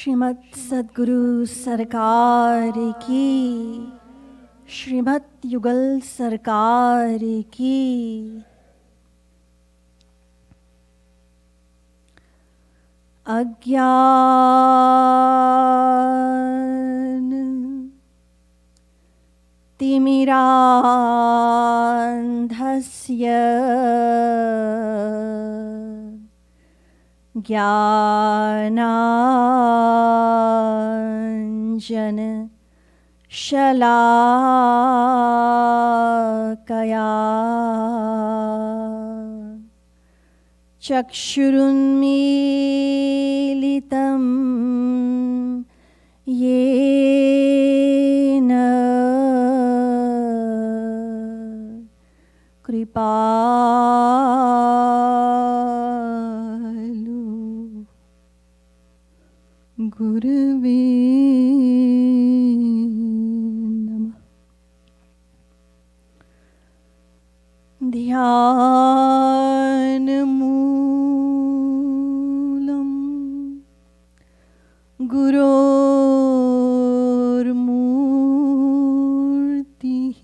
श्रीमद् सद्गुरु सरकार की, श्रीमद् युगल सरकार की। अज्ञान तिमिरान्धस्य ज्ञानाञ्जन शलाकया चक्षुरुन्मीलितं येन कृपालु गुरुवे नमः। ध्यानमूलं गुरोर्मूर्तिः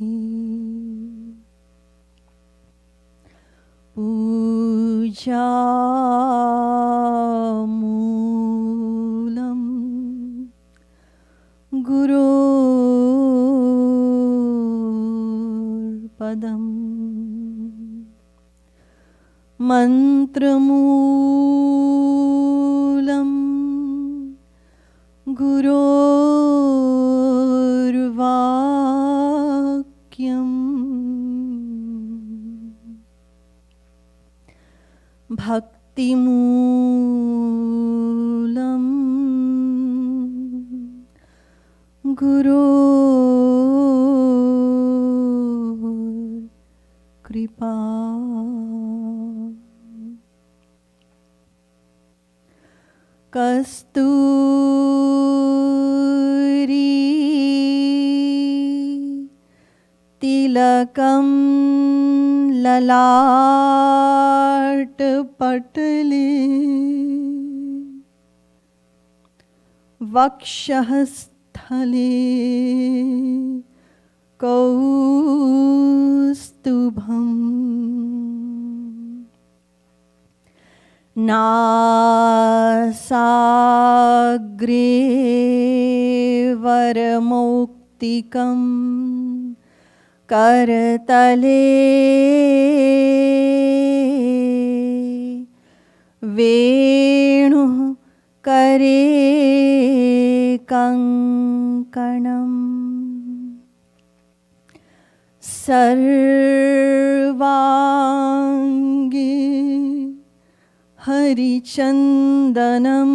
पूजामूलं गुरोर्पदम् मन्त्रमूलं गुरोर्वाक्यम् भक्तिमूलं गुरोर्कृपा। कस्तूरी तिलकं ललाटपटले वक्षःस्थले कौस्तुभम् नासाग्रे वरमौक्तिकं करतले वेणुः करे कङ्कणम् सर्वाङ्गे हरिचन्दनं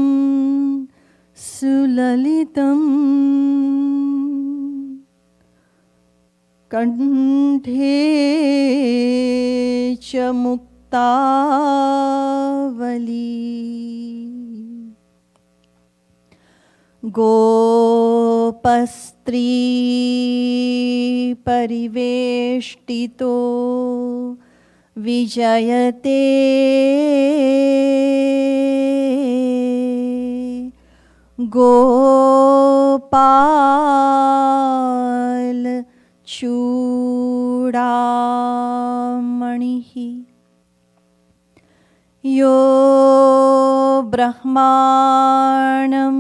सुललितम् कंठे च मुक्तावली गोपस्त्री परिवेष्टितो विजयते गोपाल चूडामणिः यो ब्रह्माणं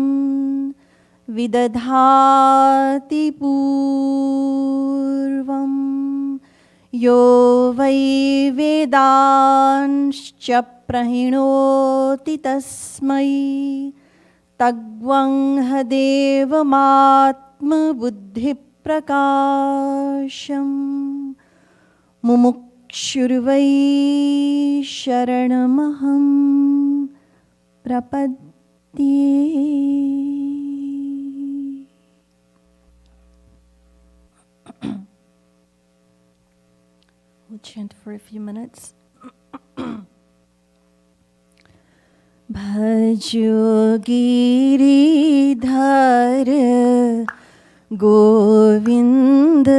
विदधाति पूर्वं यो वै वेदांश्च प्रहिणोति तस्मै तग्वंह देवमात्मबुद्धिप्रकाशम् मुमुक्षुर्वै शरणमहं प्रपद्ये। We'll chant for a few minutes. भजो गिरिधर गोविंद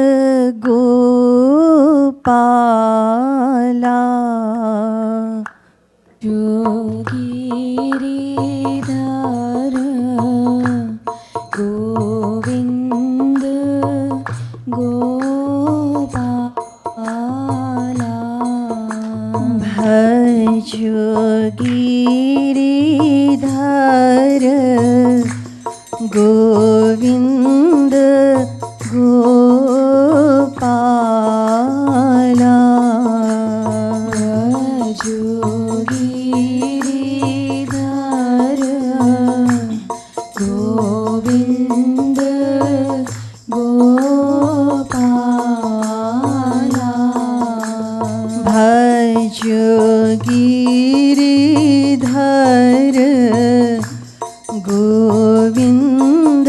गोपाला जो गिरिधर गिरिधर गोविंद गोपाला गिरिधर गोविंद गोपाला भजो गिरिधर गोविंद गोपाला भजो गिरिधर गोविंद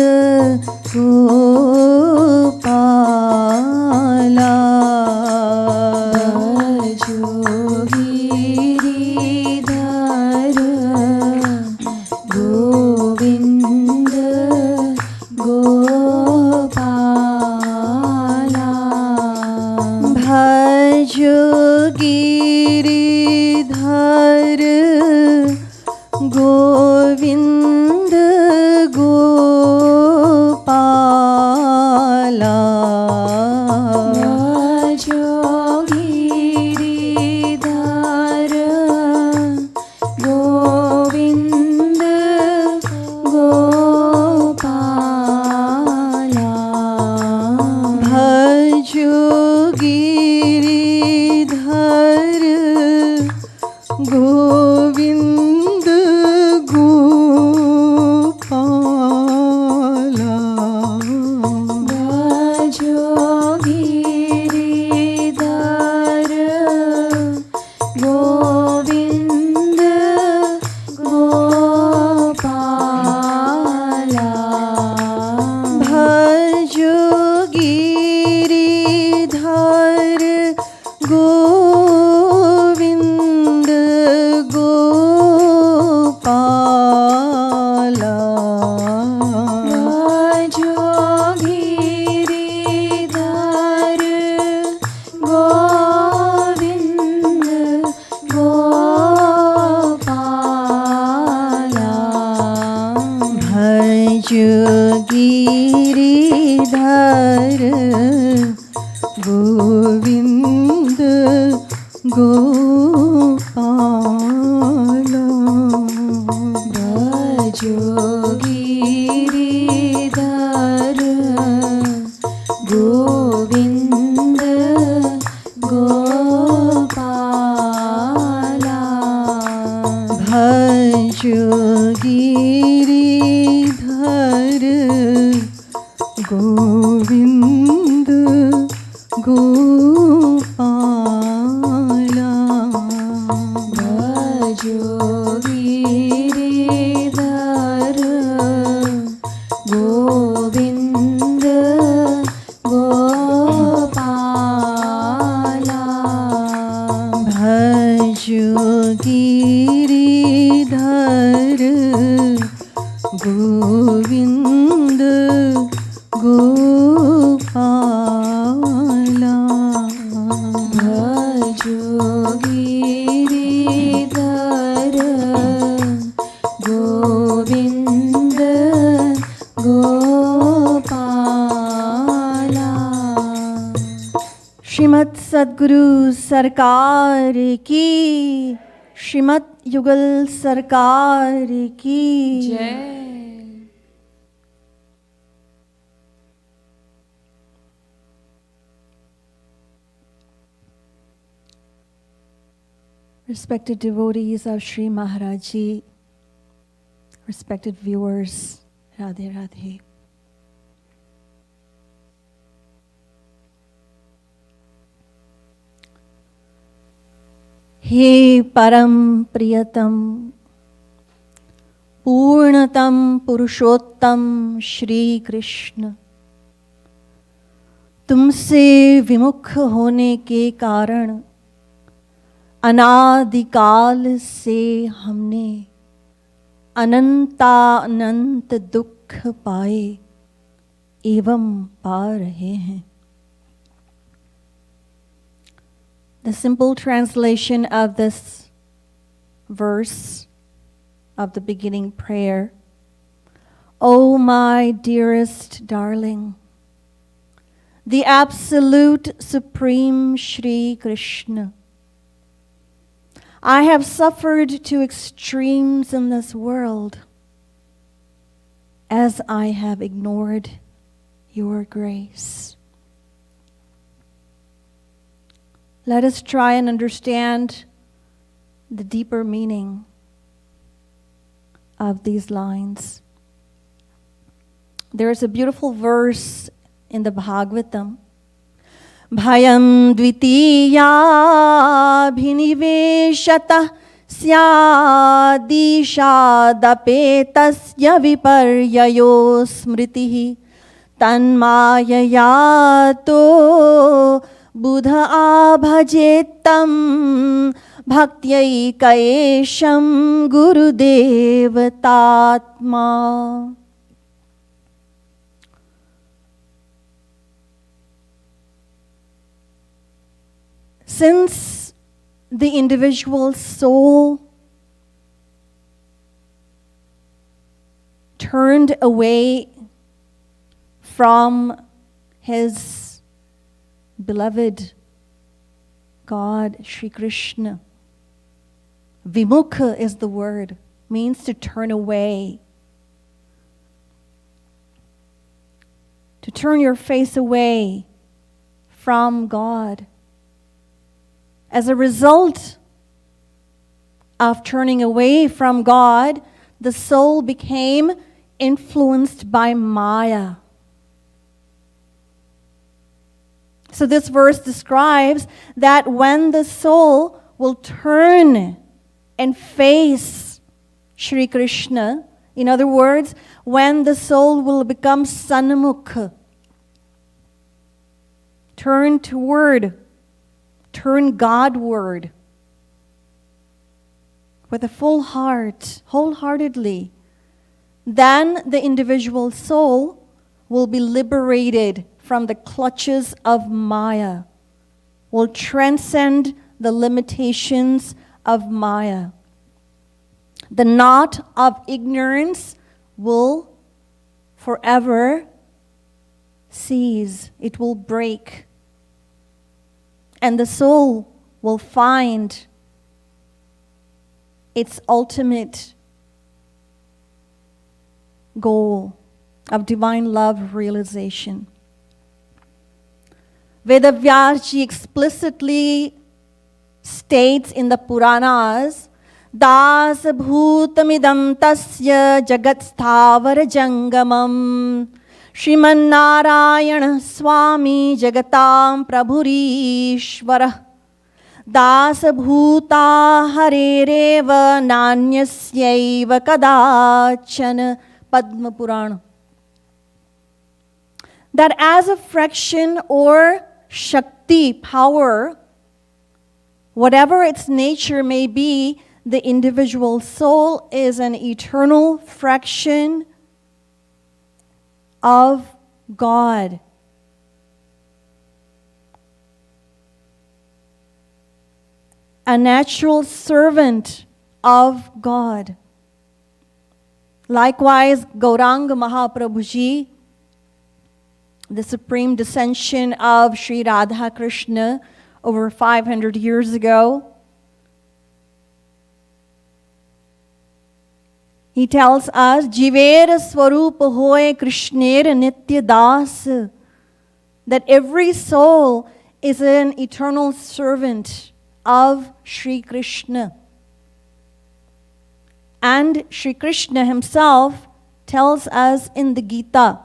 गोपाला भजो गिरिधर गोविंद गोपाला भजो गिरिधर गोविंद गोपाला भजो गिरिधर गोविंद गोपाला भजो गिरिधर गोविंद गोपाला भजो गिरिधर गोविंद गोपाला भजो गिरिधर गोविंद गोपाला भजो गिरिधर गोविंद गोपाला भजो गिरिधर गोविंद गोपाला भजो गिरिधर गोविंद गोपाला भजो गिरिधर गोविंद गोपाला भजो गिरिधर गोविंद गोपाला भजो गिरिधर गोविंद गोपाला। श्रीमद् सद्गुरु सरकार की, श्रीमद् युगल सरकार की जय। Respected devotees of Sri Maharaj Ji, respected viewers, Radhe Radhe. हे परम प्रियतम पूर्णतम पुरुषोत्तम श्री कृष्ण, तुमसे विमुख होने के कारण अनादिकाल से हमने अनंतानंत दुख पाए एवं पा रहे हैं। The simple translation of this verse of the beginning prayer: O my dearest darling, the absolute supreme Shri Krishna, I have suffered to extremes in this world as I have ignored your grace. Let us try and understand the deeper meaning of these lines. There is a beautiful verse in the Bhagavatam. Bhayam dvitiya bhiniveshata syadishadapetasya viparyayo smritihi tanmayayato buddha abhajetam bhaktyai gurudevatatma. Since the individual soul turned away from his beloved God, Sri Krishna, vimukha is the word, means to turn away. To turn your face away from God. As a result of turning away from God, the soul became influenced by Maya. So this verse describes that when the soul will turn and face Sri Krishna, in other words, when the soul will become sanmukha, turn Godward with a full heart, wholeheartedly, then the individual soul will be liberated from the clutches of Maya, will transcend the limitations of Maya. The knot of ignorance will forever cease. It will break. And the soul will find its ultimate goal of divine love realization. Vedavyasji explicitly states in the Puranas, Das bhutamidam tasya jagat sthavar jangamam Shriman Narayana Swami Jagatam Prabhurishvara Dasa Bhuta Harereva Nanyasyaiva Kadachana Padma Purana. That as a fraction or Shakti, power, whatever its nature may be, the individual soul is an eternal fraction of God. A natural servant of God. Likewise, Gauranga Mahaprabhuji, the supreme descension of Sri Radha Krishna over 500 years ago, he tells us, Jivera Swarupa Hoy Krishnera Nitya Das, that every soul is an eternal servant of Sri Krishna. And Sri Krishna himself tells us in the Gita,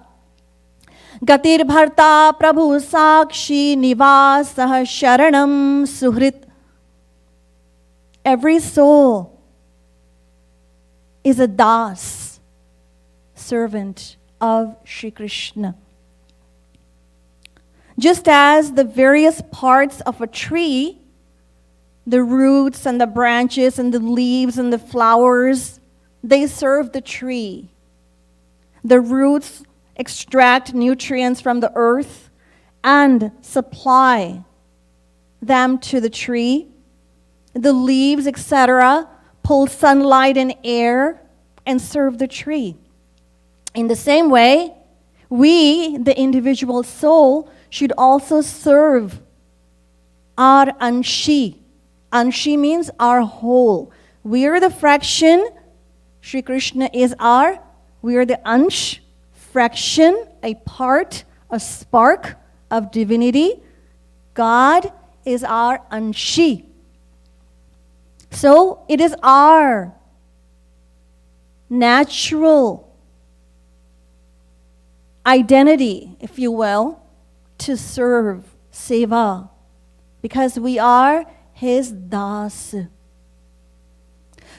Gatir Bharta Prabhu Sakshi Nivasah Sharanam Suhrit. Every soul is a das, servant of Sri Krishna. Just as the various parts of a tree, the roots and the branches and the leaves and the flowers, they serve the tree. The roots extract nutrients from the earth and supply them to the tree. The leaves, etc., pull sunlight and air and serve the tree. In the same way, we, the individual soul, should also serve our anshi, Anshi means our whole. We are the fraction. Shri Krishna is we are the ansh, fraction, a part, a spark of divinity. God is our anshi. So it is our natural identity, if you will, to serve, seva, because we are His das.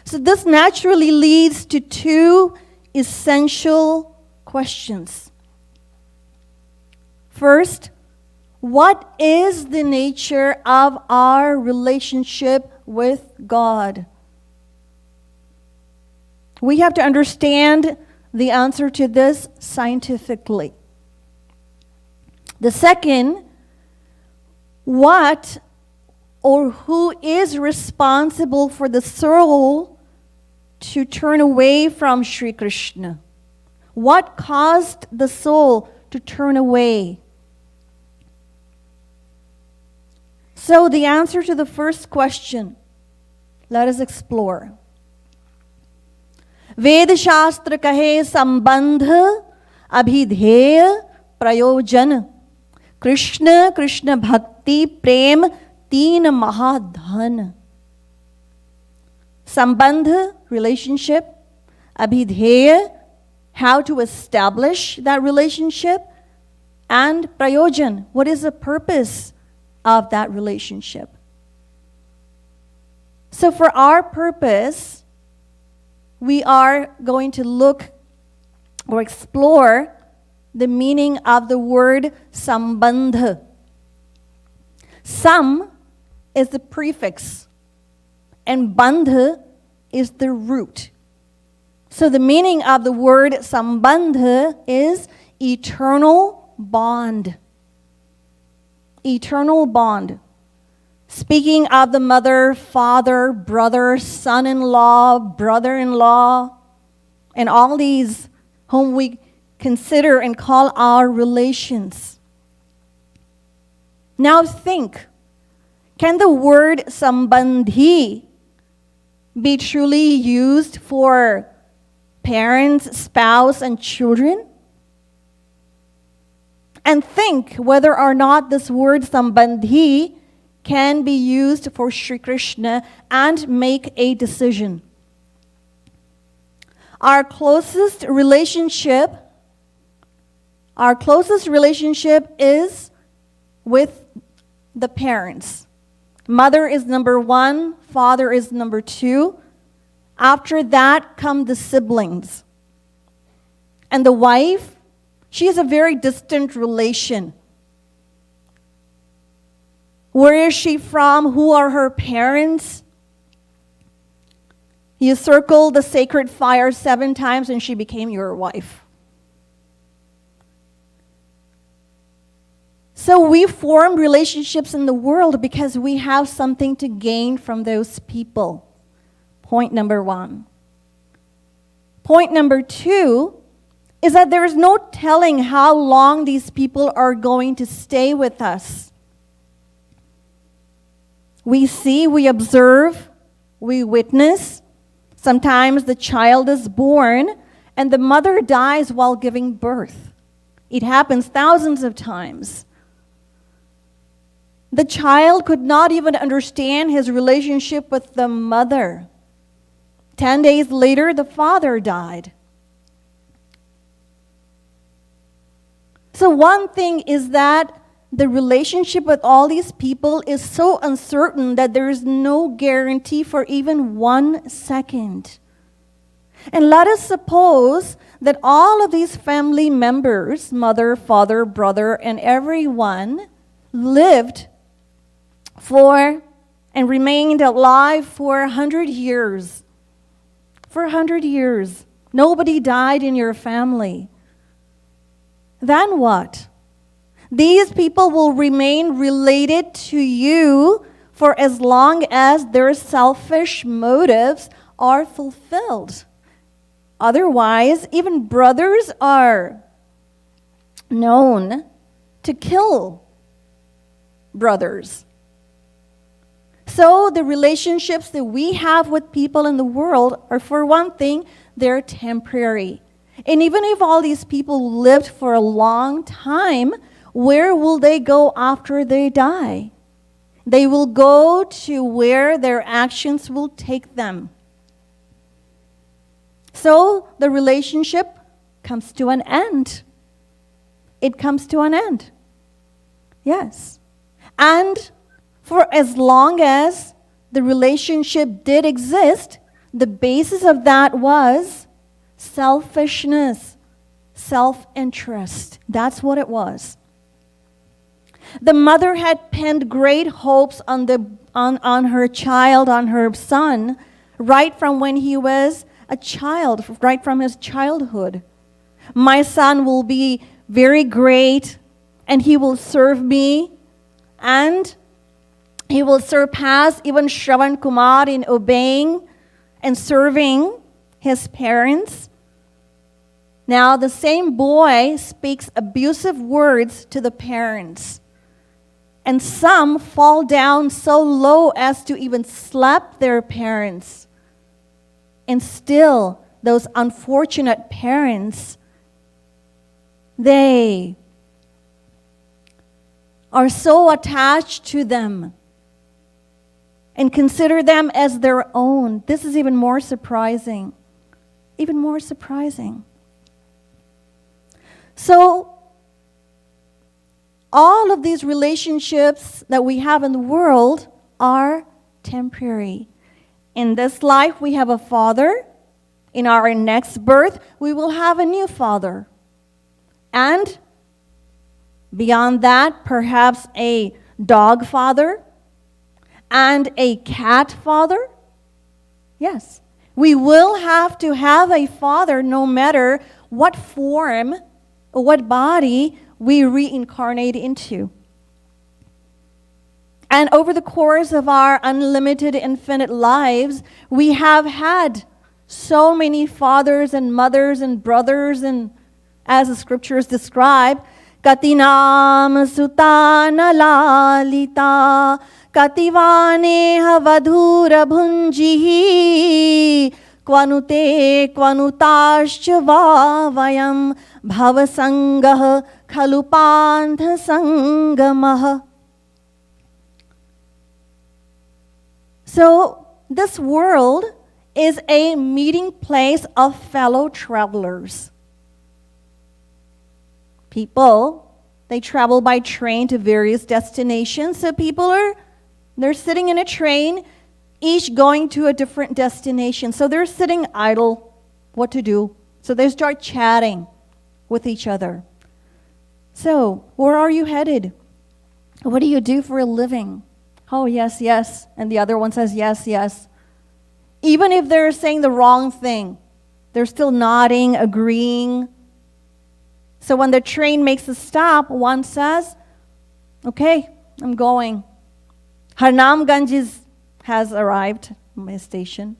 So this naturally leads to two essential questions. First, what is the nature of our relationship with God? We have to understand the answer to this scientifically. The second, what or who is responsible for the soul to turn away from Shri Krishna? What caused the soul to turn away? So the answer to the first question, let us explore. Ved Shastra kahe sambandh abhidheya prayojan Krishna Krishna bhakti prem teen mahadhan. Sambandh, relationship. Abhidheya, how to establish that relationship. And prayojan, what is the purpose of that relationship? So for our purpose, we are going to look or explore the meaning of the word sambandha. Sam is the prefix and bandha is the root. So the meaning of the word sambandha is eternal bond. Eternal bond. Speaking of the mother, father, brother, son-in-law, brother-in-law, and all these whom we consider and call our relations. Now think, can the word sambandhi be truly used for parents, spouse, and children? And think whether or not this word sambandhi can be used for Shri Krishna and make a decision. Our closest relationship is with the parents. Mother is number one, father is number two. After that come the siblings. And the wife, she is a very distant relation. Where is she from? Who are her parents? You circle the sacred fire 7 times and she became your wife. So we form relationships in the world because we have something to gain from those people. Point number 1. Point number 2 is that there is no telling how long these people are going to stay with us. We see, we observe, we witness. Sometimes the child is born and the mother dies while giving birth. It happens thousands of times. The child could not even understand his relationship with the mother. 10 days later, the father died. So one thing is that the relationship with all these people is so uncertain that there is no guarantee for even 1 second. And let us suppose that all of these family members, mother, father, brother, and everyone, lived for and remained alive for 100 years. For 100 years. Nobody died in your family. Then what? These people will remain related to you for as long as their selfish motives are fulfilled. Otherwise, even brothers are known to kill brothers. So the relationships that we have with people in the world are, for one thing, they're temporary. And even if all these people lived for a long time, where will they go after they die? They will go to where their actions will take them. So the relationship comes to an end. It comes to an end. Yes. And for as long as the relationship did exist, the basis of that was selfishness, self-interest. That's what it was. The mother had pinned great hopes on her child, on her son, right from when he was a child, right from his childhood. My son will be very great, and he will serve me, and he will surpass even Shravan Kumar in obeying and serving his parents. Now, the same boy speaks abusive words to the parents. And some fall down so low as to even slap their parents. And still, those unfortunate parents, they are so attached to them and consider them as their own. This is even more surprising. Even more surprising. So, all of these relationships that we have in the world are temporary. In this life, we have a father. In our next birth, we will have a new father. And beyond that, perhaps a dog father and a cat father. Yes, we will have to have a father no matter what form or what body we reincarnate into. And over the course of our unlimited, infinite lives, we have had so many fathers and mothers and brothers, and as the scriptures describe, Katinam sutana lalita Kativaneha vadhura bhunjihi Kvanute kvanutascha vayam bhavasangah khalupantha sangamah. So, this world is a meeting place of fellow travelers. People, they travel by train to various destinations. So they're sitting in a train, each going to a different destination. So they're sitting idle, what to do? So they start chatting with each other. So, where are you headed? What do you do for a living? Oh, yes, yes. And the other one says, yes, yes. Even if they're saying the wrong thing, they're still nodding, agreeing. So when the train makes a stop, one says, okay, I'm going. Harnamganj has arrived at my station.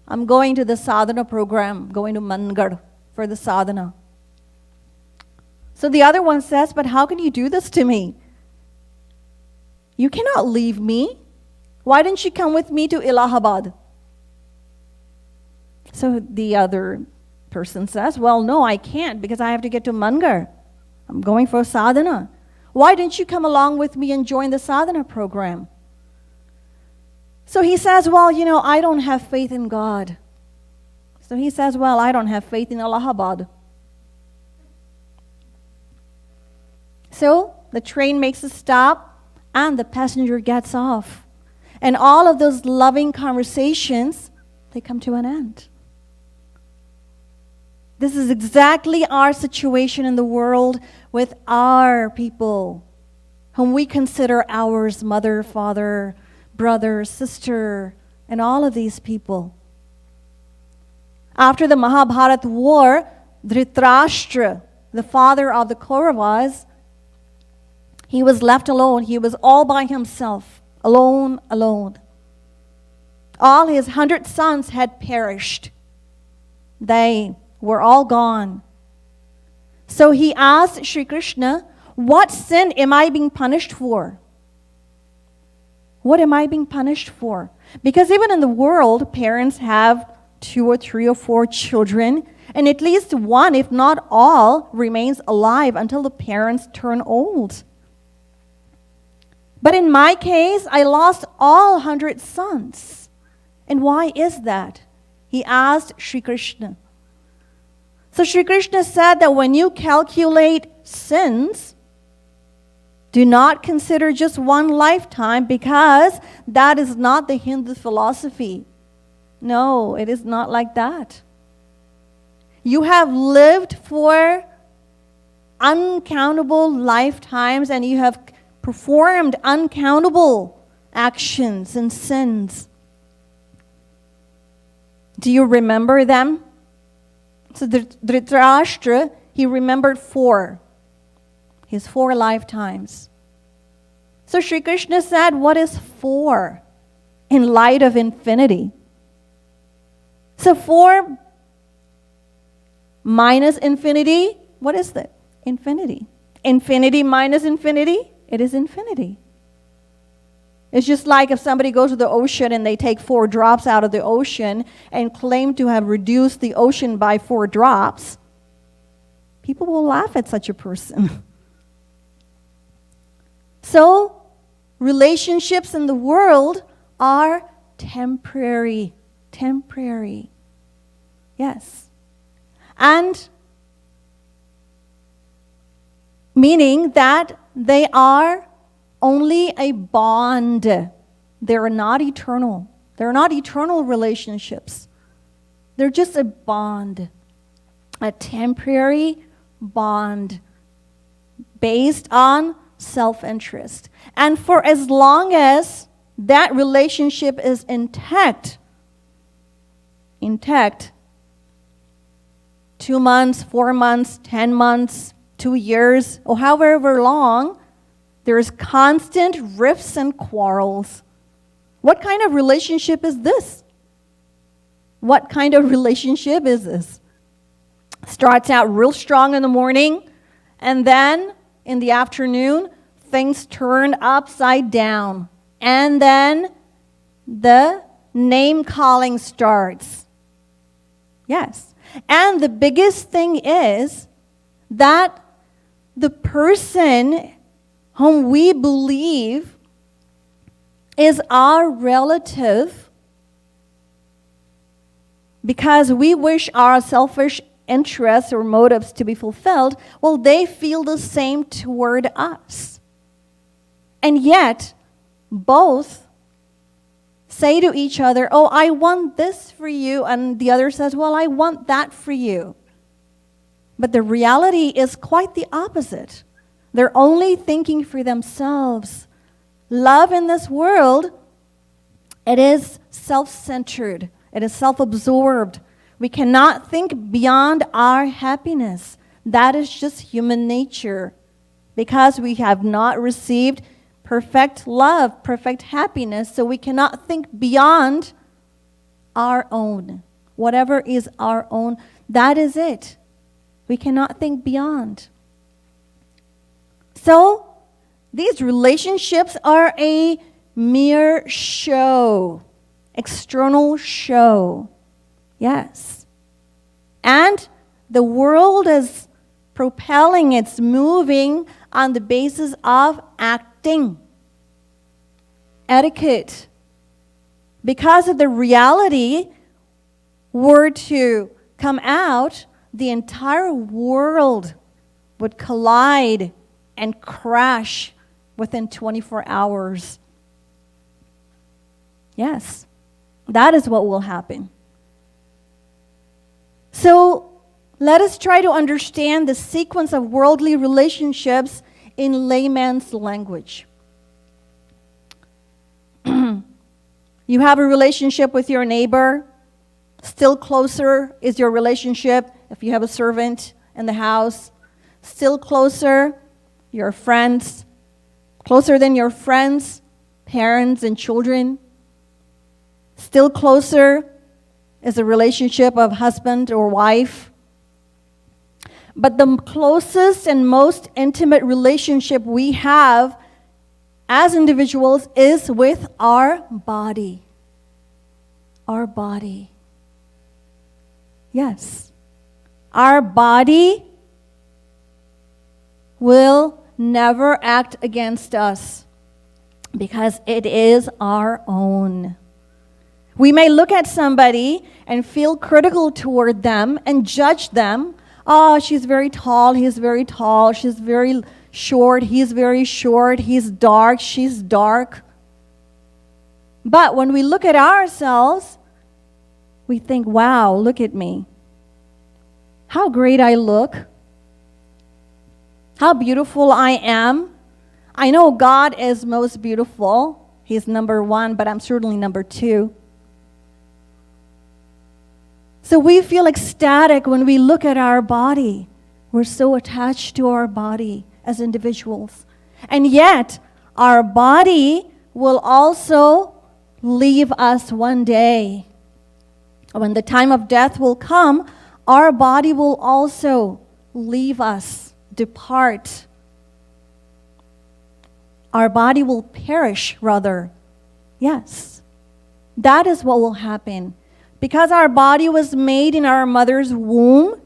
I'm going to the sadhana program, going to Mangar for the sadhana. So the other one says, but how can you do this to me? You cannot leave me. Why didn't you come with me to Allahabad? So the other person says, well, no, I can't because I have to get to Mangar. I'm going for sadhana. Why didn't you come along with me and join the sadhana program? So he says, well, I don't have faith in God. So he says, well, I don't have faith in Allahabad. So the train makes a stop and the passenger gets off. And all of those loving conversations, they come to an end. This is exactly our situation in the world with our people, whom we consider ours, mother, father, brother, sister, and all of these people. After the Mahabharata war, Dhritarashtra, the father of the Kauravas, he was left alone. He was all by himself, alone. All his 100 sons had perished. They were all gone. So he asked Shri Krishna, what sin am I being punished for? What am I being punished for? Because even in the world, parents have 2 or 3 or 4 children, and at least one, if not all, remains alive until the parents turn old. But in my case, I lost all 100 sons. And why is that? He asked Sri Krishna. So Sri Krishna said that when you calculate sins, do not consider just one lifetime, because that is not the Hindu philosophy. No, it is not like that. You have lived for uncountable lifetimes, and you have performed uncountable actions and sins. Do you remember them? So Dhritarashtra, he remembered 4. His 4 lifetimes. So Sri Krishna said, what is 4 in light of infinity? So 4 minus infinity, what is that? Infinity. Infinity minus infinity, it is infinity. It's just like if somebody goes to the ocean and they take 4 drops out of the ocean and claim to have reduced the ocean by 4 drops, people will laugh at such a person. So, relationships in the world are temporary. Temporary. Yes. And meaning that they are only a bond. They're not eternal. They're not eternal relationships. They're just a bond. A temporary bond based on self-interest. And for as long as that relationship is intact, 2 months, 4 months, 10 months, 2 years, or however long, there's constant rifts and quarrels. What kind of relationship is this? What kind of relationship is this? Starts out real strong in the morning, and then in the afternoon, things turn upside down. And then the name-calling starts. Yes. And the biggest thing is that the person whom we believe is our relative, because we wish our selfish interests or motives to be fulfilled, well, they feel the same toward us. And yet, both say to each other, oh, I want this for you, and the other says, well, I want that for you. But the reality is quite the opposite. They're only thinking for themselves. Love in this world, it is self-centered. It is self-absorbed. We cannot think beyond our happiness. That is just human nature. Because we have not received perfect love, perfect happiness, so we cannot think beyond our own. Whatever is our own, that is it. We cannot think beyond. So, these relationships are a mere show, external show. Yes. And the world is propelling, it's moving on the basis of acting, etiquette. Because if the reality were to come out, the entire world would collide and crash within 24 hours. Yes, that is what will happen. So, let us try to understand the sequence of worldly relationships in layman's language. You have a relationship with your neighbor. Still closer is your relationship if you have a servant in the house. Still closer, your friends. Closer than your friends, parents and children. Still closer is a relationship of husband or wife. But the closest and most intimate relationship we have as individuals is with our body. Our body. Yes. Our body will never act against us because it is our own. We may look at somebody and feel critical toward them and judge them. Oh, she's very tall, he's very tall, she's very short, he's very short, he's dark, she's dark. But when we look at ourselves, we think, wow, look at me. How great I look. How beautiful I am. I know God is most beautiful. He's number one, but I'm certainly number two. So we feel ecstatic when we look at our body. We're so attached to our body as individuals. And yet, our body will also leave us one day. When the time of death will come, our body will also leave us, depart. Our body will perish, rather. Yes, that is what will happen. Because our body was made in our mother's womb,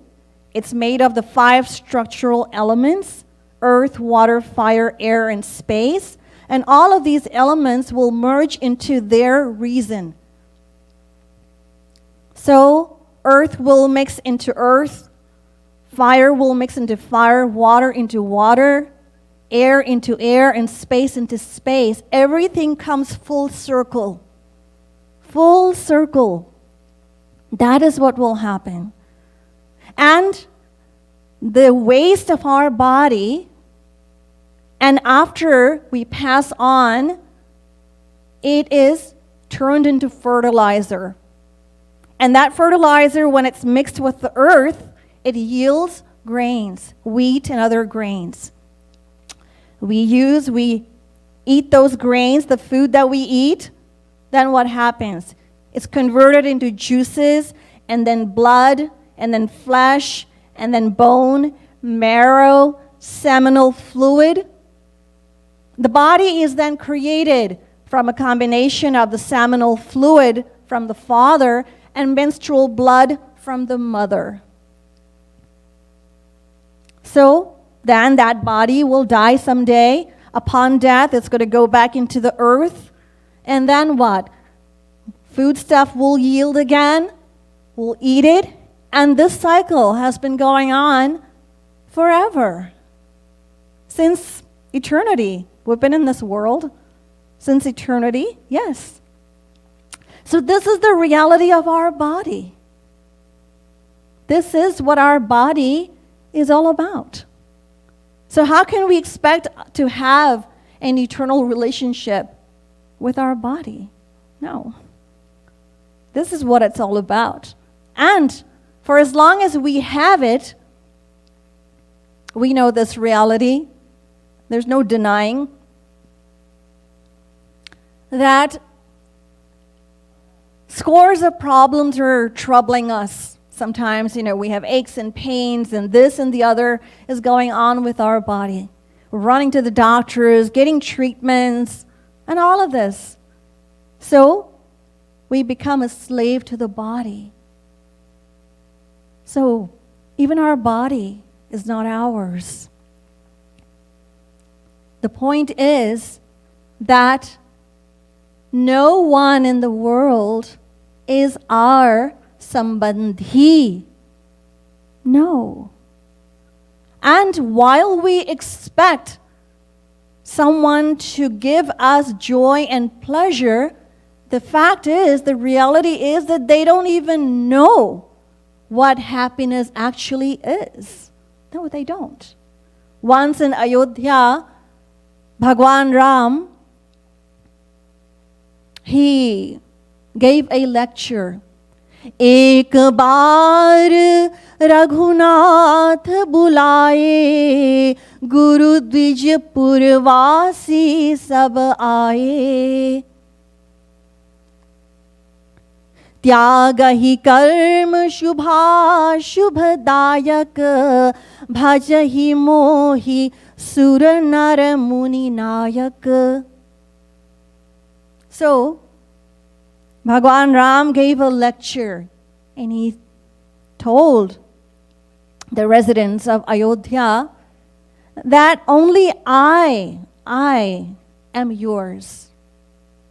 it's made of the 5 structural elements: earth, water, fire, air, and space. And all of these elements will merge into their reason. So, earth will mix into earth, fire will mix into fire, water into water, air into air, and space into space. Everything comes full circle. Full circle. That is what will happen. And the waste of our body, and after we pass on, it is turned into fertilizer. And that fertilizer, when it's mixed with the earth, it yields grains, wheat and other grains. We eat those grains, the food that we eat, then what happens? It's converted into juices, and then blood, and then flesh, and then bone, marrow, seminal fluid. The body is then created from a combination of the seminal fluid from the father and menstrual blood from the mother. So then that body will die someday. Upon death, it's going to go back into the earth. And then what? Foodstuff will yield again. We'll eat it. And this cycle has been going on forever. Since eternity. We've been in this world since eternity. Yes. So this is the reality of our body. This is what our body is all about. So how can we expect to have an eternal relationship with our body? No. This is what it's all about. And for as long as we have it, we know this reality. There's no denying that scores of problems are troubling us. Sometimes, we have aches and pains, and this and the other is going on with our body. We're running to the doctors, getting treatments, and all of this. So, we become a slave to the body. So, even our body is not ours. The point is that no one in the world is our sambandhi. No. And while we expect someone to give us joy and pleasure, the fact is, the reality is that they don't even know what happiness actually is. No, they don't. Once in Ayodhya, Bhagwan Ram, he gave a lecture. एक बार रघुनाथ बुलाए, गुरु द्विज पुरवासी सब आए। त्याग ही कर्म शुभा शुभदायक, भज ही मोहि सुर नर मुनि नायक। So, Bhagwan Ram gave a lecture and he told the residents of Ayodhya that only I am yours.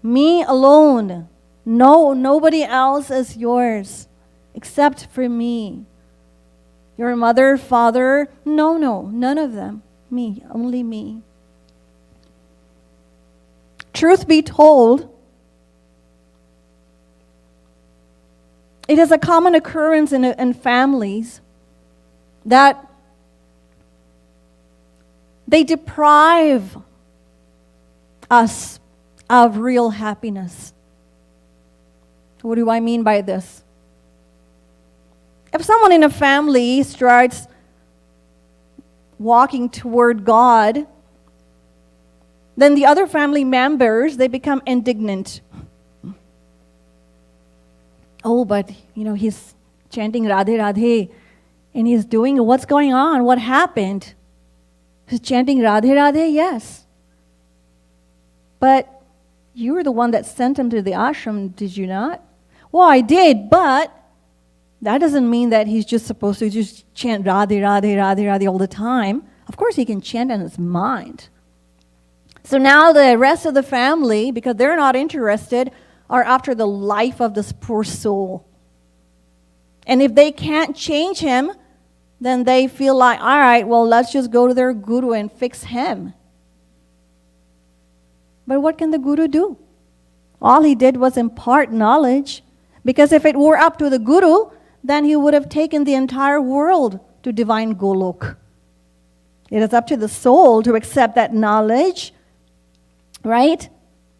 Me alone. No, nobody else is yours except for me. Your mother, father, no, none of them. Me, only me. Truth be told, it is a common occurrence in families that they deprive us of real happiness. What do I mean by this? If someone in a family starts walking toward God, then the other family members, they become indignant. Oh, but he's chanting Radhe Radhe and he's doing, what's going on? What happened? He's chanting Radhe Radhe, yes. But you were the one that sent him to the ashram, did you not? Well, I did, but that doesn't mean that he's just supposed to just chant Radhe Radhe Radhe Radhe all the time. Of course he can chant in his mind. So now the rest of the family, because they're not interested, are after the life of this poor soul. And if they can't change him, then they feel like, all right, well, let's just go to their guru and fix him. But what can the guru do? All he did was impart knowledge. Because if it were up to the guru, then he would have taken the entire world to divine Golok. It is up to the soul to accept that knowledge, right?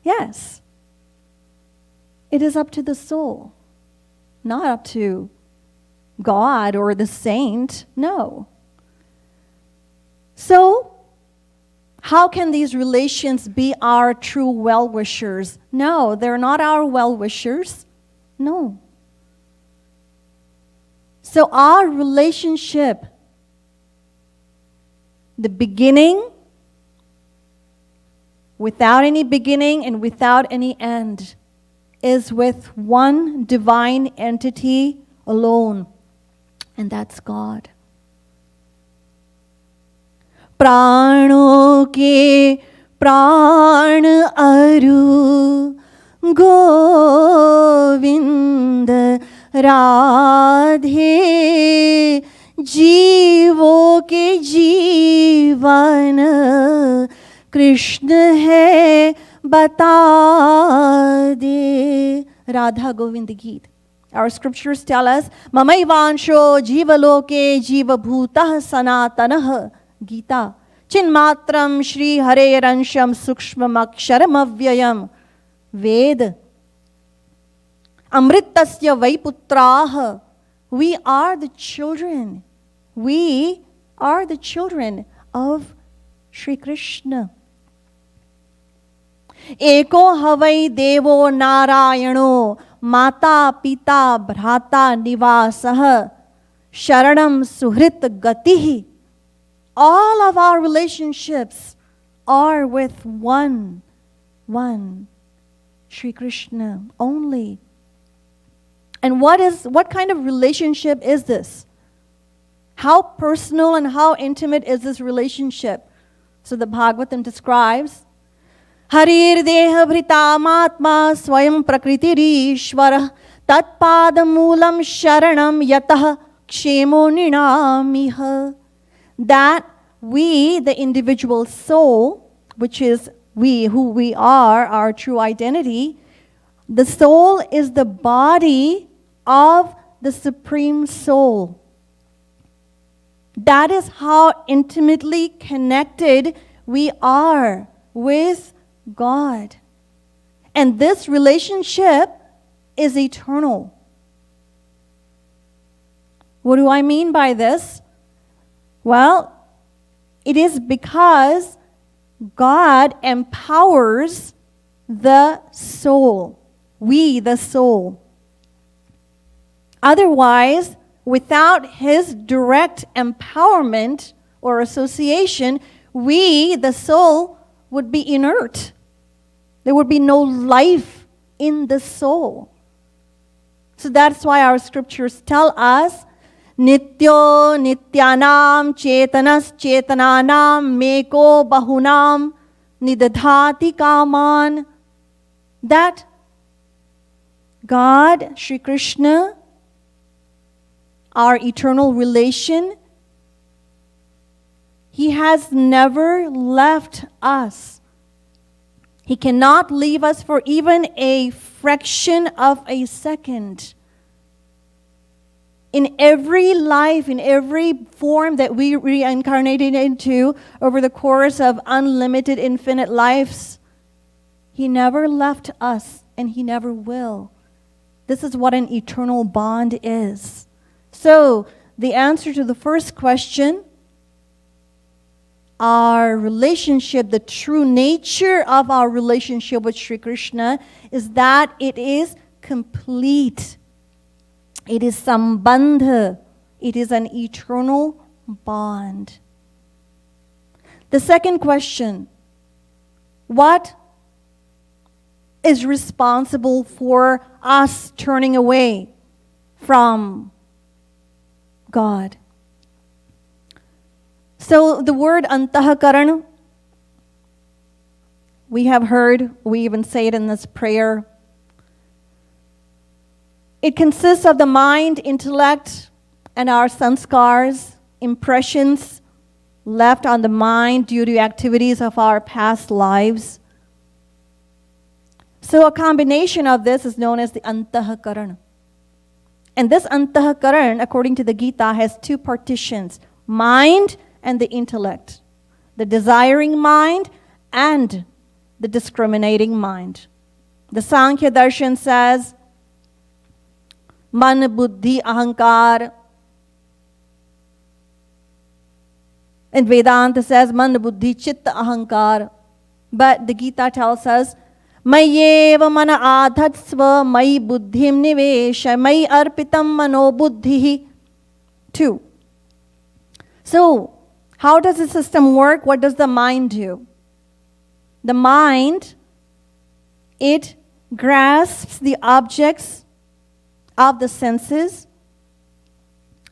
Yes. It is up to the soul, not up to God or the saint. No. So, how can these relations be our true well-wishers? No, they're not our well-wishers. No. So our relationship, the beginning, without any beginning and without any end, is with one divine entity alone, and that's God. प्राणों के प्राण अरु गोविंद राधे जीवों के जीवन कृष्ण है बता दे. Radha Govind Geet. Our scriptures tell us, Mamaivansho jivaloke jivabhutah sanatanah. Gita. Chinmatram Shri Hare Ransham Sukshmam Aksharam Avyayam. Ved. Amritasya Vaiputraha. We are the children. We are the children of Shri Krishna. Eko Havai Devo Narayano Mata Pita Bhrata Nivasah Sharanam Suhrit Gatihi. All of our relationships are with one Shri Krishna only. And what kind of relationship is this? How personal and how intimate is this relationship? So the Bhagavatam describes, Harir deha bhritamatma swayam prakritirishvara tatpadamulam sharanam yatah kshemo ninamiha. That we, the individual soul, which is we, who we are, our true identity, the soul is the body of the Supreme Soul. That is how intimately connected we are with God. And this relationship is eternal. What do I mean by this? Well, it is because God empowers the soul. We, the soul. Otherwise, without His direct empowerment or association, we, the soul, would be inert. There would be no life in the soul. So that's why our scriptures tell us, Nityo nityanam chetanas chetananam meko bahunam nidadhati kaman. That God, Shri Krishna, our eternal relation, He has never left us. He cannot leave us for even a fraction of a second. In every life, in every form that we reincarnated into over the course of unlimited infinite lives, He never left us and He never will. This is what an eternal bond is. So, the answer to the first question, our relationship, the true nature of our relationship with Shri Krishna is that it is complete. It is sambandha. It is an eternal bond. The second question, what is responsible for us turning away from God? So the word antahakaran, we have heard, we even say it in this prayer. It consists of the mind, intellect, and our sanskars, impressions left on the mind due to activities of our past lives. So a combination of this is known as the antahakaran. And this antahakaran, according to the Gita, has two partitions, mind and the intellect, the desiring mind and the discriminating mind. The Sankhya Darshan says, Man buddhi ahankar. And Vedanta says, Man buddhi chitta ahankar. But the Gita tells us, Mayeva mana adhatsva mai buddhim nivesha mai arpitam mano buddhi. 2. So, how does the system work? What does the mind do? The mind, it grasps the objects of the senses,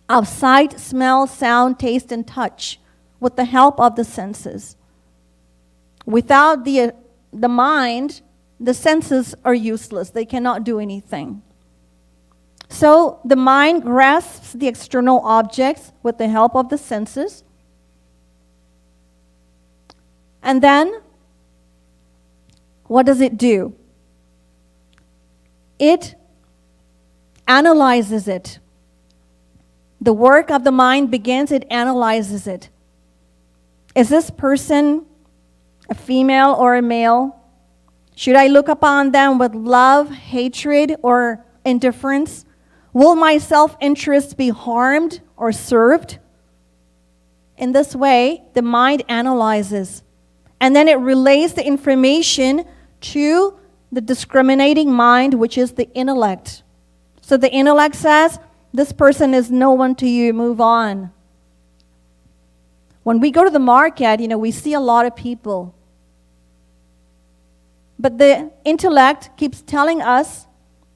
of sight, smell, sound, taste, and touch, with the help of the senses. Without the mind, the senses are useless. They cannot do anything. So the mind grasps the external objects with the help of the senses. And then, what does it do? It analyzes it. The work of the mind begins, it analyzes it. Is this person a female or a male? Should I look upon them with love, hatred, or indifference? Will my self-interest be harmed or served? In this way, the mind analyzes. And then it relays the information to the discriminating mind, which is the intellect. So the intellect says, this person is no one to you, move on. When we go to the market, we see a lot of people. But the intellect keeps telling us,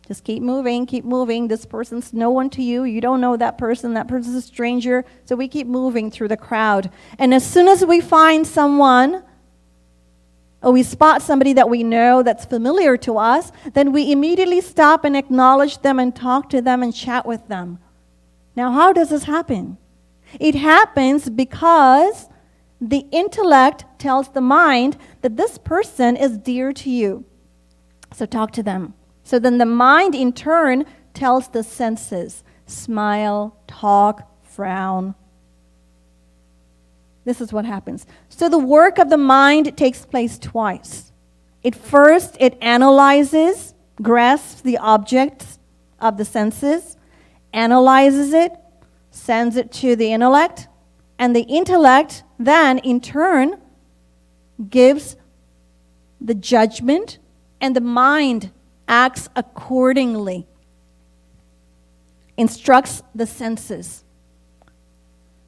just keep moving, this person's no one to you, you don't know that person's a stranger, so we keep moving through the crowd. And as soon as we find someone, or we spot somebody that we know that's familiar to us, then we immediately stop and acknowledge them and talk to them and chat with them. Now, how does this happen? It happens because the intellect tells the mind that this person is dear to you. So talk to them. So then the mind in turn tells the senses, smile, talk, frown. This is what happens. So the work of the mind takes place twice. First, it analyzes, grasps the objects of the senses, analyzes it, sends it to the intellect, and the intellect then, in turn, gives the judgment, and the mind acts accordingly, instructs the senses.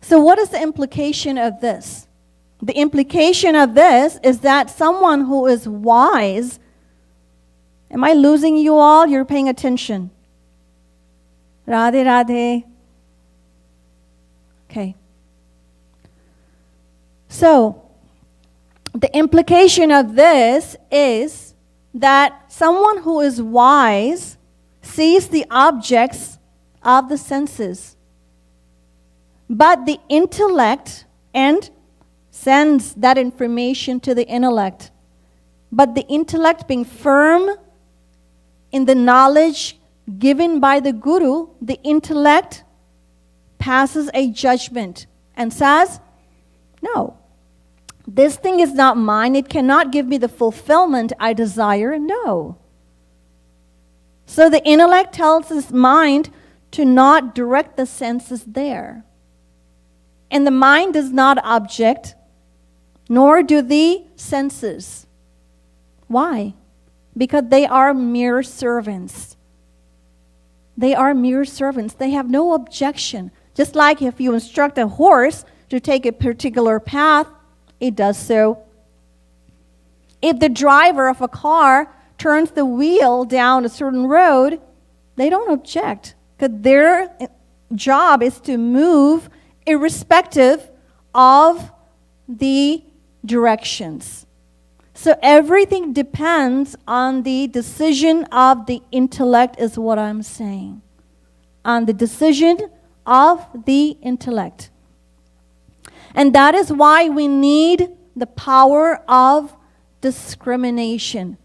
So what is the implication of this? The implication of this is that someone who is wise Am I losing you all? You're paying attention. Radhe Radhe. Okay. So, the implication of this is that someone who is wise sees the objects of the senses, but the intellect and sends that information to the intellect. But the intellect being firm in the knowledge given by the Guru, the intellect passes a judgment and says, no, this thing is not mine. It cannot give me the fulfillment I desire. No. So the intellect tells his mind to not direct the senses there. And the mind does not object, nor do the senses. Why? Because they are mere servants. They are mere servants. They have no objection. Just like if you instruct a horse to take a particular path, it does so. If the driver of a car turns the wheel down a certain road, they don't object, because their job is to move irrespective of the directions. So everything depends on the decision of the intellect, is what I'm saying. On the decision of the intellect. And that is why we need the power of discrimination.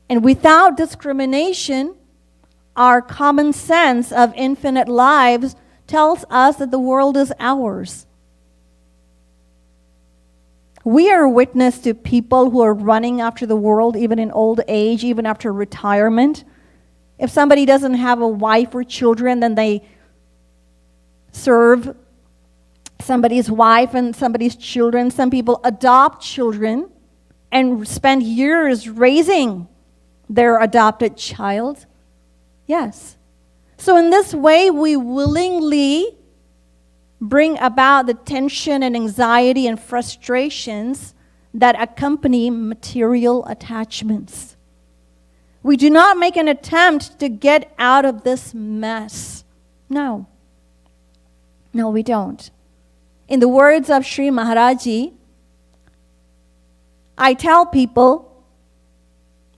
And without discrimination, our common sense of infinite lives tells us that the world is ours. We are witness to people who are running after the world, even in old age, even after retirement. If somebody doesn't have a wife or children, then they serve somebody's wife and somebody's children. Some people adopt children and spend years raising their adopted child. Yes. So in this way, we willingly bring about the tension and anxiety and frustrations that accompany material attachments. We do not make an attempt to get out of this mess. No. No, we don't. In the words of Sri Maharaji, I tell people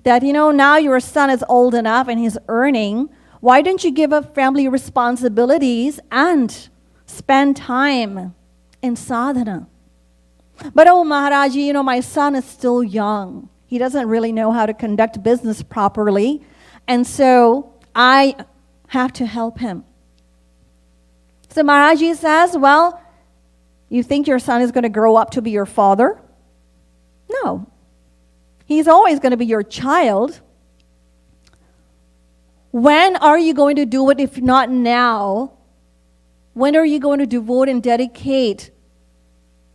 that, now your son is old enough and he's earning. Why don't you give up family responsibilities and spend time in sadhana? But Maharaji, my son is still young. He doesn't really know how to conduct business properly. And so I have to help him. So Maharaji says, well, you think your son is going to grow up to be your father? No. He's always going to be your child. When are you going to do it if not now? When are you going to devote and dedicate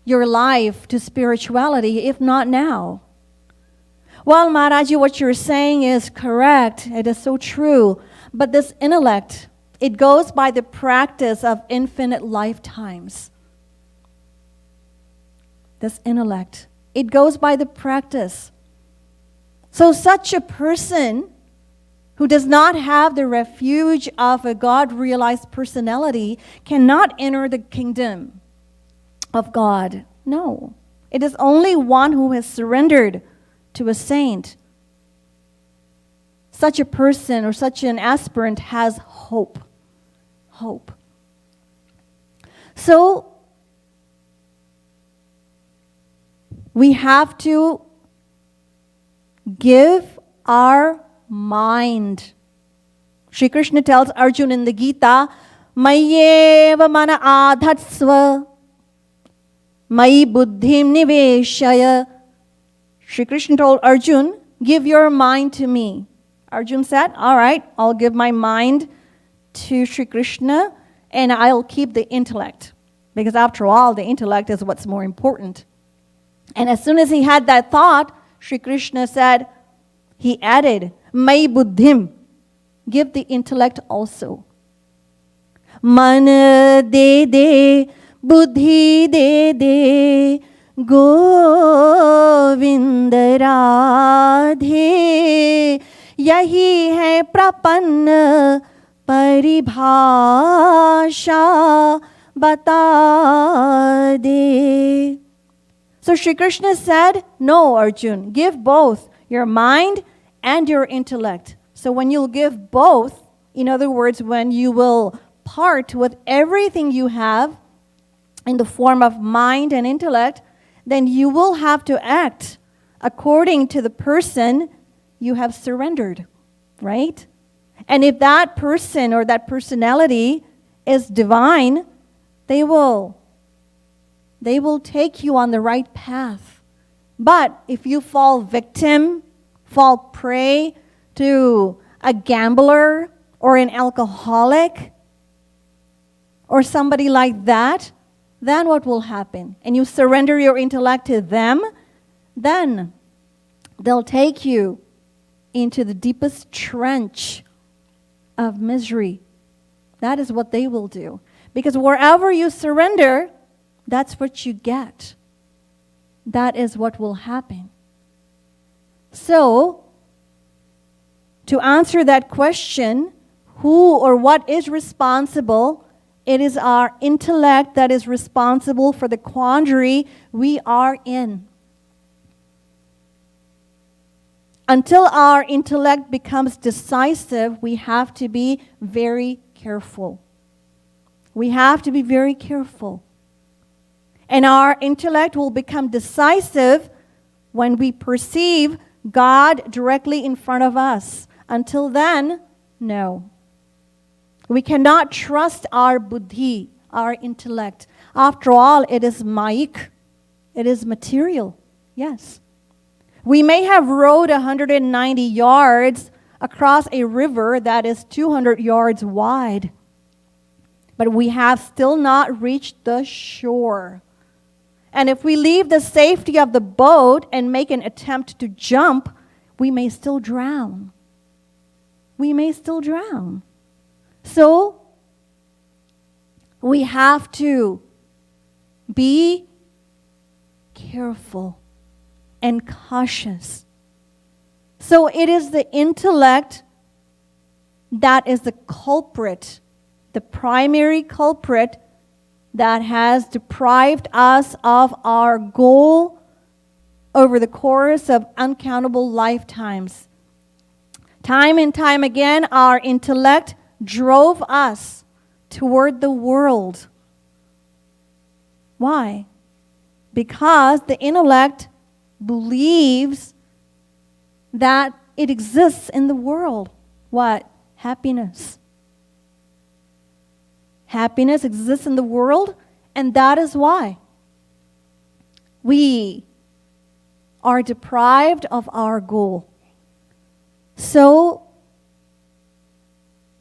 your life to spirituality if not now? Well, Maharaji, what you're saying is correct. It is so true. But this intellect, it goes by the practice of infinite lifetimes. This intellect, it goes by the practice. So such a person who does not have the refuge of a God-realized personality cannot enter the kingdom of God. No. It is only one who has surrendered to a saint. Such a person or such an aspirant has hope. Hope. So, we have to give our mind. Shri Krishna tells Arjuna in the Gita, Mayyeva mana adhatsva, Mayi buddhim niveshaya. Shri Krishna told Arjuna, give your mind to me. Arjuna said, all right, I'll give my mind to Shri Krishna and I'll keep the intellect. Because after all, the intellect is what's more important. And as soon as he had that thought, Shri Krishna said, he added, Mai buddhim, give the intellect also. Man de de, buddhi de de, Govinda Radhe यही है प्रपन्न परिभाषा बता दे. So Shri Krishna said, no, Arjun, give both your mind and your intellect. So when you'll give both, in other words, when you will part with everything you have in the form of mind and intellect, then you will have to act according to the person you have surrendered, right? And if that person or that personality is divine, they will take you on the right path. But if you fall victim, fall prey to a gambler or an alcoholic or somebody like that, then what will happen? And you surrender your intellect to them, then they'll take you into the deepest trench of misery. That is what they will do. Because wherever you surrender, that's what you get. That is what will happen. So, to answer that question, who or what is responsible? It is our intellect that is responsible for the quandary we are in. Until our intellect becomes decisive, we have to be very careful. We have to be very careful. And our intellect will become decisive when we perceive God directly in front of us. Until then, no. We cannot trust our buddhi, our intellect. After all, it is mayik. It is material. Yes. We may have rowed 190 yards across a river that is 200 yards wide, but we have still not reached the shore. And if we leave the safety of the boat and make an attempt to jump, we may still drown. We may still drown. So, we have to be careful and cautious. So it is the intellect that is the culprit, the primary culprit that has deprived us of our goal over the course of uncountable lifetimes. Time and time again, our intellect drove us toward the world. Why? Because the intellect believes that it exists in the world. What? Happiness. Happiness exists in the world, and that is why we are deprived of our goal. So,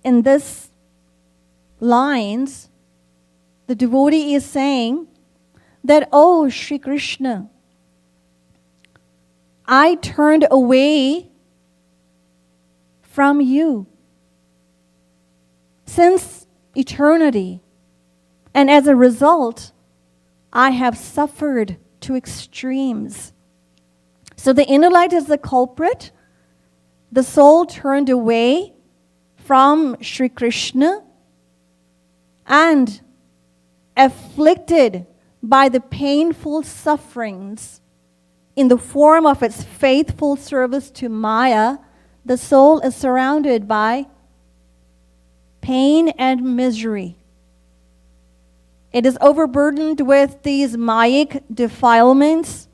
in this lines, the devotee is saying that, oh, Shri Krishna, I turned away from you since eternity. And as a result, I have suffered to extremes. So the intellect is the culprit. The soul turned away from Shri Krishna and afflicted by the painful sufferings in the form of its faithful service to Maya, the soul is surrounded by pain and misery. It is overburdened with these Mayic defilements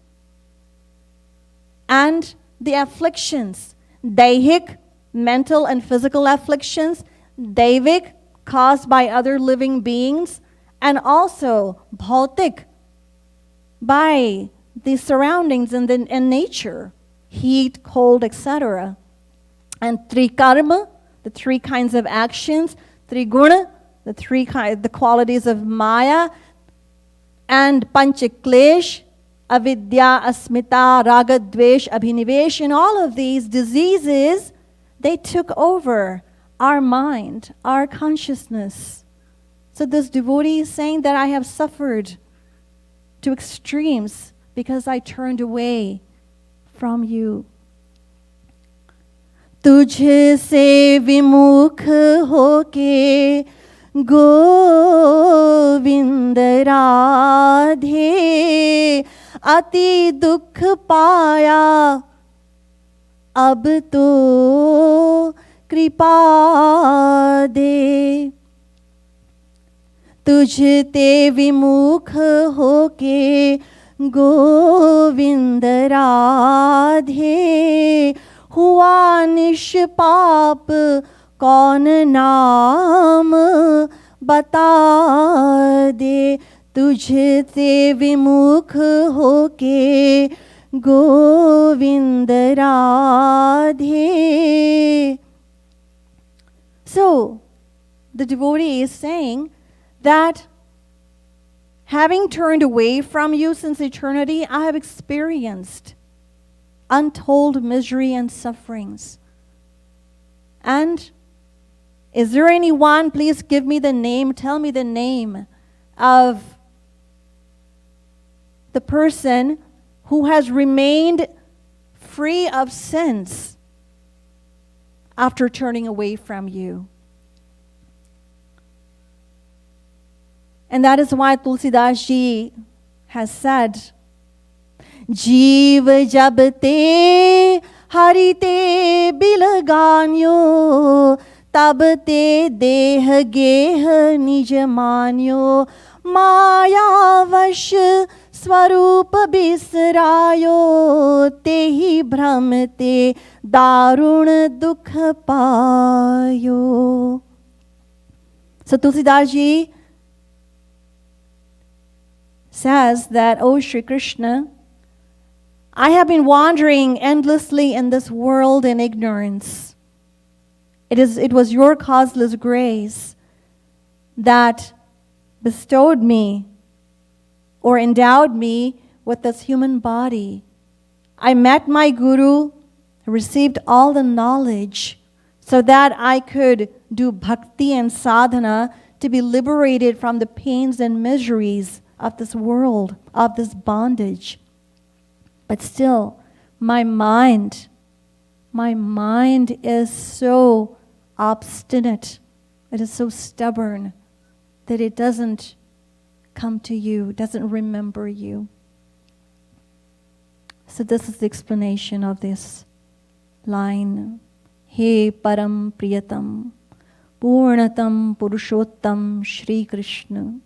and the afflictions, Daihic, mental and physical afflictions, Daivik, caused by other living beings, and also Bhautik, by the surroundings and nature, heat, cold, etc. And Trikarma, the three kinds of actions, Triguna, the qualities of Maya, and Panchaklesh, Avidya, Asmita, Raga, Dvesh, Abhinivesh, and all of these diseases, they took over our mind, our consciousness. So this devotee is saying that I have suffered to extremes because I turned away from you. तुझसे विमुख होके गोविंद राधे, अति दुख पाया अब तो कृपा दे। तुझते विमुख होके गोविंद राधे, हुआ निष्पाप कौन नाम बता दे। तुझसे विमुख होके Govind Radhe. So, the devotee is saying that having turned away from you since eternity, I have experienced untold misery and sufferings. And is there anyone, please give me the name, tell me the name of the person who has remained free of sins after turning away from you. And that is why Tulsidas Ji has said, Jeev jab te hari te bilganyo, tab te deh geh nij manyo, maya vash swarup bisrayo, tehi bhram te darun dukh payo. So Tulsidas Ji says that, O Shri Krishna, I have been wandering endlessly in this world in ignorance. It was your causeless grace that bestowed me or endowed me with this human body. I met my Guru, received all the knowledge so that I could do bhakti and sadhana to be liberated from the pains and miseries of this world, of this bondage. But still, my mind is so obstinate, it is so stubborn that it doesn't come to you, doesn't remember you. So this is the explanation of this line. He Param Priyatam, Purnatam Purushottam Shri Krishna,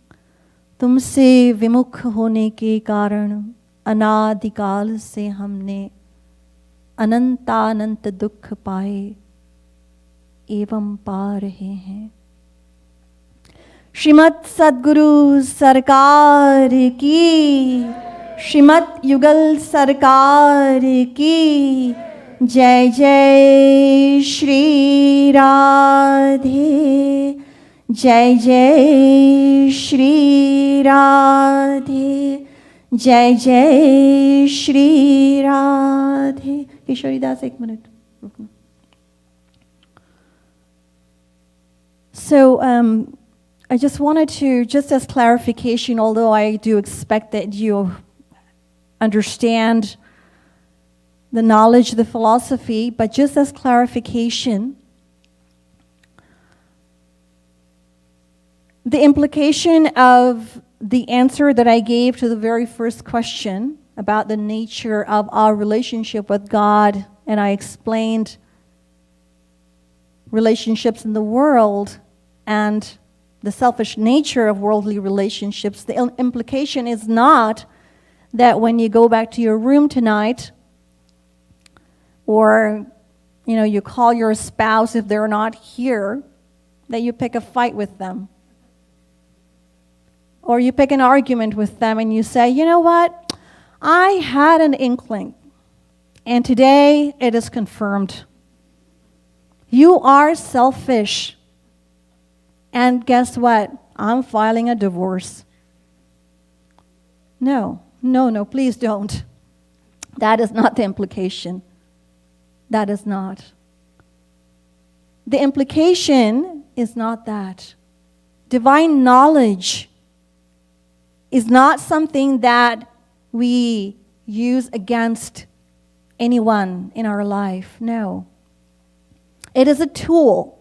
तुमसे विमुख होने के कारण अनादिकाल से हमने अनंतानंत दुख पाए एवं पा रहे हैं. श्रीमद् सद्गुरु सरकार की, श्रीमद् युगल सरकार की जय जय श्री राधे, जय जय श्री राधे, जय जय श्री राधे. किशोरी दास, एक मिनट रुकना. So I just wanted to, just as clarification, although I do expect that you understand the knowledge, the philosophy, but just as clarification, the implication of the answer that I gave to the very first question about the nature of our relationship with God, and I explained relationships in the world and the selfish nature of worldly relationships, the implication is not that when you go back to your room tonight, or you call your spouse if they're not here, that you pick a fight with them. Or you pick an argument with them and you say, you know what? I had an inkling, and today it is confirmed. You are selfish. And guess what? I'm filing a divorce. No, please don't. That is not the implication. That is not. The implication is not that. Divine knowledge is not something that we use against anyone in our life. No. It is a tool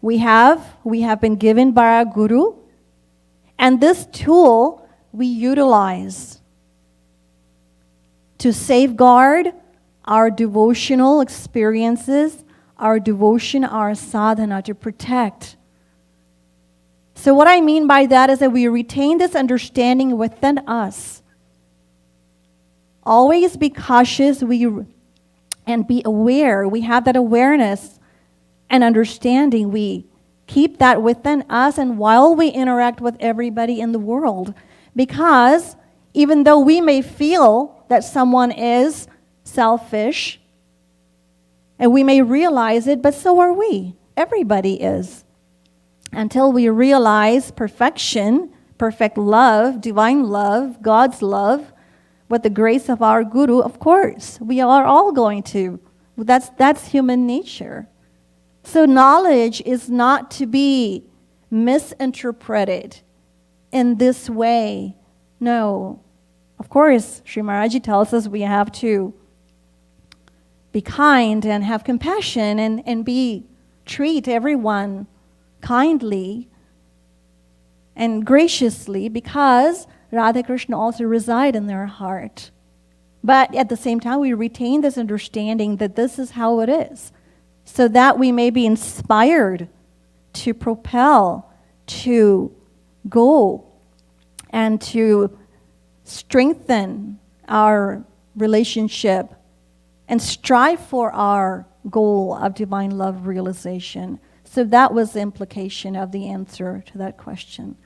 we have been given by our Guru, and this tool we utilize to safeguard our devotional experiences, our devotion, our sadhana, to protect. So what I mean by that is that we retain this understanding within us. Always be cautious and be aware. We have that awareness and understanding. We keep that within us and while we interact with everybody in the world. Because even though we may feel that someone is selfish, and we may realize it, but so are we. Everybody is. Until we realize perfection, perfect love, divine love, God's love, with the grace of our Guru, of course, we are all going to. That's human nature. So knowledge is not to be misinterpreted in this way. No. Of course, Sri Maharaji tells us we have to be kind and have compassion and treat everyone kindly and graciously, because Radha Krishna also reside in their heart. But at the same time, we retain this understanding that this is how it is, so that we may be inspired to propel, to go, and to strengthen our relationship and strive for our goal of divine love realization. So that was the implication of the answer to that question.